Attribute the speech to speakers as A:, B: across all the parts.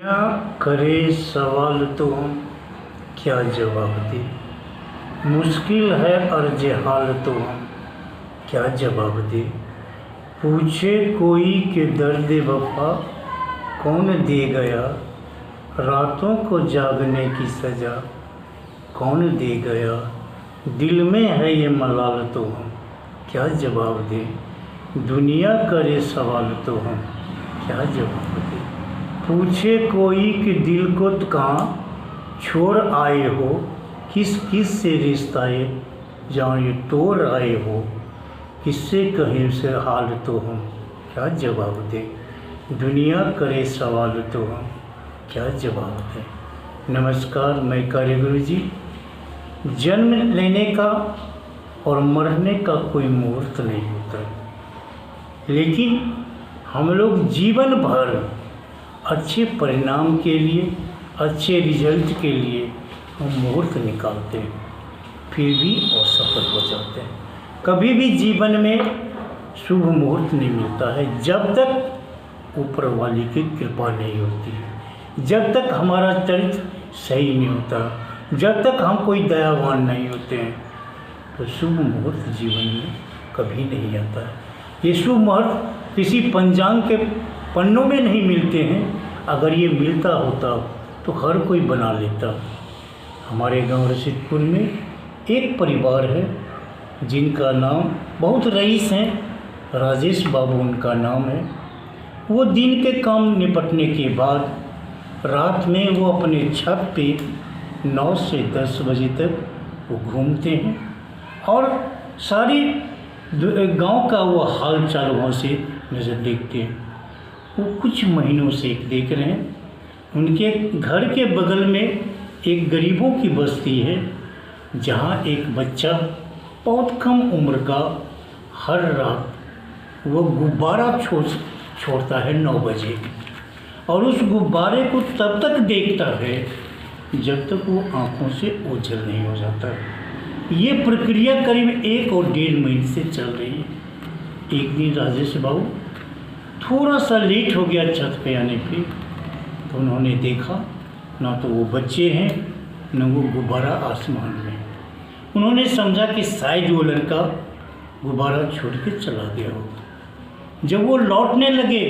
A: क्या करे सवाल तो हम क्या जवाब दे। मुश्किल है अर्ज हाल तो हम क्या जवाब दे। पूछे कोई कि दर्द वफा कौन दे गया। रातों को जागने की सज़ा कौन दे गया। दिल में है ये मलाल तो हम क्या जवाब दे। दुनिया करे सवाल तो हम क्या जवाब दे। पूछे कोई कि दिल को कहाँ छोड़ आए हो। किस किस से रिश्ताए जहाँ ये तोड़ आए हो। किससे कहीं से हाल तो हम क्या जवाब दे। दुनिया करे सवाल तो हम क्या जवाब दें। नमस्कार, मैं कार्यगुरु जी। जन्म लेने का और मरने का कोई मुहूर्त नहीं होता, लेकिन हम लोग जीवन भर अच्छे परिणाम के लिए, अच्छे रिजल्ट के लिए हम मुहूर्त निकालते हैं, फिर भी असफल हो जाते हैं। कभी भी जीवन में शुभ मुहूर्त नहीं मिलता है जब तक ऊपर वाली की कृपा नहीं होती है, जब तक हमारा चरित्र सही नहीं होता, जब तक हम कोई दयावान नहीं होते हैं, तो शुभ मुहूर्त जीवन में कभी नहीं आता है। ये शुभ मुहूर्त किसी पंचांग के पन्नों में नहीं मिलते हैं। अगर ये मिलता होता तो हर कोई बना लेता। हमारे गांव रशीदपुर में एक परिवार है जिनका नाम, बहुत रईस हैं, राजेश बाबू उनका नाम है। वो दिन के काम निपटने के बाद रात में वो अपने छत पे 9 से 10 बजे तक वो घूमते हैं और सारी गांव का वो हाल चाल वहाँ से नज़र देखते हैं। वो कुछ महीनों से देख रहे हैं, उनके घर के बगल में एक गरीबों की बस्ती है जहाँ एक बच्चा बहुत कम उम्र का हर रात वो गुब्बारा छोड़ता है 9 बजे, और उस गुब्बारे को तब तक देखता है जब तक वो आँखों से ओझल नहीं हो जाता। ये प्रक्रिया करीब 1 और 1.5 महीने से चल रही है। एक दिन राजेश बाबू थोड़ा सा लेट हो गया छत पे आने पे, तो उन्होंने देखा ना तो वो बच्चे हैं न वो गुब्बारा आसमान में। उन्होंने समझा कि शायद वो लड़का गुब्बारा छोड़ के चला गया हो। जब वो लौटने लगे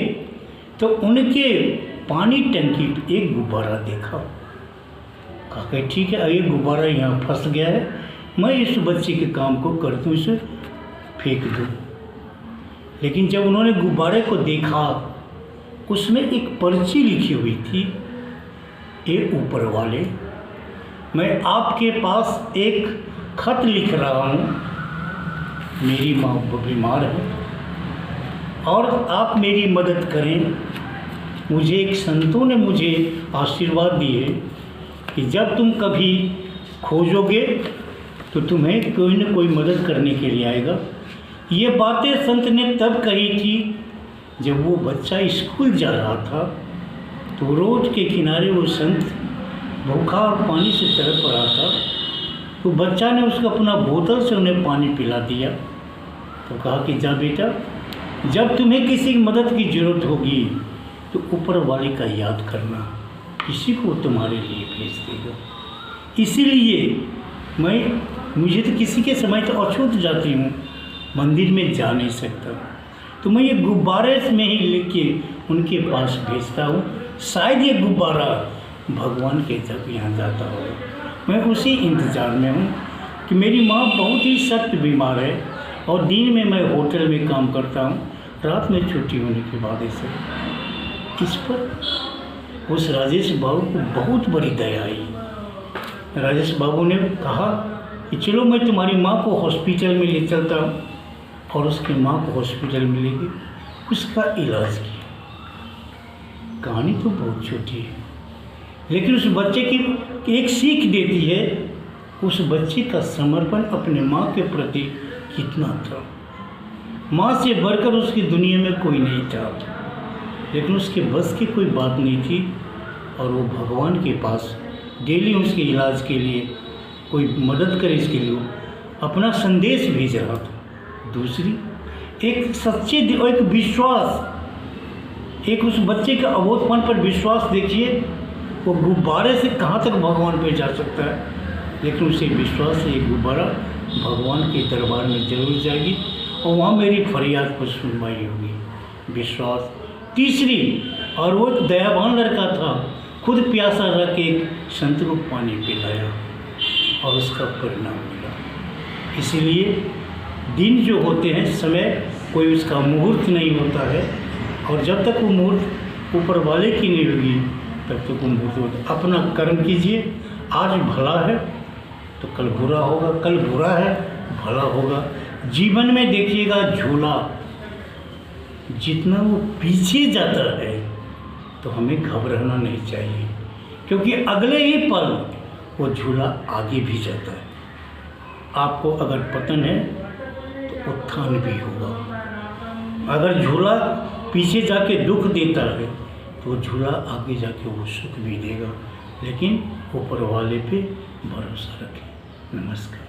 A: तो उनके पानी टंकी पे एक गुब्बारा देखा। कहा कि ठीक है, ये गुब्बारा यहाँ फंस गया है, मैं इस बच्चे के काम को कर दूँ, इसे फेंक दूँ। लेकिन जब उन्होंने गुब्बारे को देखा, उसमें एक पर्ची लिखी हुई थी, ए ऊपर वाले, मैं आपके पास एक खत लिख रहा हूँ, मेरी माँ बीमार है और आप मेरी मदद करें। मुझे एक संतों ने मुझे आशीर्वाद दिए कि जब तुम कभी खोजोगे तो तुम्हें कोई न कोई मदद करने के लिए आएगा। ये बातें संत ने तब कही थी जब वो बच्चा स्कूल जा रहा था, तो रोड के किनारे वो संत भूखा और पानी से तड़प रहा था। तो बच्चा ने उसको अपना बोतल से उन्हें पानी पिला दिया। तो कहा कि जा बेटा, जब तुम्हें किसी मदद की ज़रूरत होगी तो ऊपर वाले का याद करना, किसी को तुम्हारे लिए भेज देगा। इसीलिए मुझे तो किसी के समय तो अछूत जाती हूँ, मंदिर में जा नहीं सकता, तो मैं ये गुब्बारे में ही लिख के उनके पास भेजता हूँ। शायद ये गुब्बारा भगवान के जब यहाँ जाता हो। मैं उसी इंतज़ार में हूँ कि मेरी माँ बहुत ही सख्त बीमार है और दिन में मैं होटल में काम करता हूँ, रात में छुट्टी होने के बाद ऐसे। इस पर उस राजेश बाबू को बहुत बड़ी दया आई। राजेश बाबू ने कहा कि चलो मैं तुम्हारी माँ को हॉस्पिटल में ले चलता हूँ, और उसकी माँ को हॉस्पिटल में लेके उसका इलाज किया। कहानी तो बहुत छोटी है, लेकिन उस बच्चे की एक सीख देती है। उस बच्चे का समर्पण अपने माँ के प्रति कितना था। माँ से बढ़कर उसकी दुनिया में कोई नहीं था, लेकिन उसके बस की कोई बात नहीं थी, और वो भगवान के पास डेली उसके इलाज के लिए कोई मदद करे, इसके लिए अपना संदेश भेज रहा था। दूसरी, एक सच्चे और एक विश्वास एक उस बच्चे के अबोधपन पर विश्वास देखिए, वो गुब्बारे से कहाँ तक भगवान पे जा सकता है, लेकिन उसे विश्वास है ये गुब्बारा भगवान के दरबार में जरूर जाएगी और वहाँ मेरी फरियाद पर सुनवाई होगी। विश्वास। तीसरी, और वो एक दयावान लड़का था, खुद प्यासा रह के एक संत को पानी पिलाया और उसका परिणाम मिला। इसीलिए दिन जो होते हैं, समय कोई उसका मुहूर्त नहीं होता है, और जब तक वो मुहूर्त ऊपर वाले की नहीं होगी तब तक वो मुहूर्त होता। अपना कर्म कीजिए, आज भला है तो कल बुरा होगा, कल बुरा है भला होगा। जीवन में देखिएगा झूला जितना वो पीछे जाता है तो हमें घबराना नहीं चाहिए, क्योंकि अगले ही पल वो झूला आगे भी जाता है। आपको अगर पतन है तो उत्थान भी होगा। अगर झूला पीछे जाके दुख देता है तो झूला आगे जाके वो सुख भी देगा, लेकिन ऊपर वाले पे भरोसा रखें। नमस्कार।